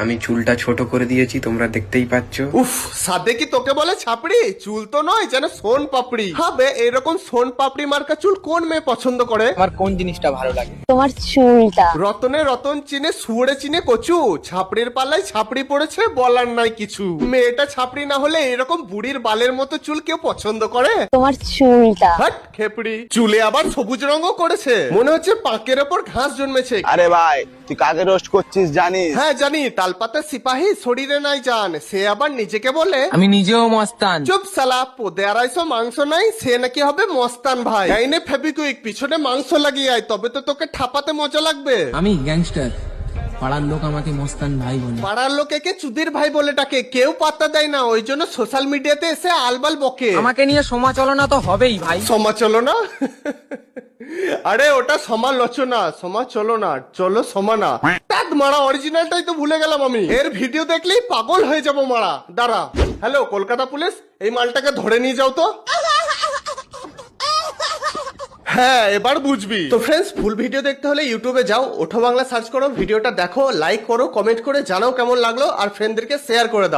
আমি চুলটা ছোট করে দিয়েছি, তোমরা দেখতেই পাচ্ছ। উফ, সাদে কি তোকে বলে ছাপড়ি? চুল তো নয়, যেন সোন পাপড়ি হবে। এরকম সোন পাপড়ি মার্কা চুল কোন মেয়ে পছন্দ করে? আমার কোন জিনিসটা ভালো লাগে? তোমার চুলটা। রতনে রতন চিনে শুয়োরে চিনে কচু, ছাপড়ির পাল্লায় ছাপড়ি পড়েছে, বলার নাই কিছু। মেয়েটা ছাপড়ি না হলে এরকম বুড়ির বালের মতো চুল কেউ পছন্দ করে? তোমার চুলটা। হাট খেপড়ি, চুলে আবার সবুজ রঙও করেছে, মনে হচ্ছে পাকের ওপর ঘাস জন্মেছে। আরে ভাই, তুই কাকে রোস্ট করছিস জানিস? হ্যাঁ জানি, তালপাতা সিপাহী শরীরে নাই জান, সে আবার নিজেকে বলে আমি নিজেও মস্তান। চুপ সালা, পোদে 250 মাংস নাই, সে নাকি হবে মস্তান ভাই। আইনে ফেবিকুইক, পিছনে মাংস লাগিয়ে আয়, তবে তো তোকে ঠাপাতে মজা লাগবে। আমি গ্যাংস্টার, পাড়ার লোক আমাকে মস্তান ভাই বলে। পাড়ার লোকেকে চুদির ভাই বলে ডাকে, কেউ পাত্তা দেয় না, ওই জন্য সোশ্যাল মিডিয়াতে এসে আলবাল বকে। আমাকে নিয়ে সমালোচনা তো হবেই ভাই। সমালোচনা? আরে ওটা সমালোচনা, সমালোচনা, চলো সমানা। তাত মারা, অরিজিনালটাই তো ভুলে গেলাম আমি। এর ভিডিও দেখলেই পাগল হয়ে যাবো মারা। দাঁড়া, হ্যালো কলকাতা পুলিশ, এই মালটাকে ধরে নিয়ে যাও তো। হ্যাঁ, এবার বুঝবি তো। ফ্রেন্ডস, ফুল ভিডিও দেখতে হলে ইউটিউবে যাও, ওঠো বাংলা সার্চ করো, ভিডিওটা দেখো, লাইক করো, কমেন্ট করে জানাও কেমন লাগলো, আর ফ্রেন্ডদেরকে শেয়ার করে দাও।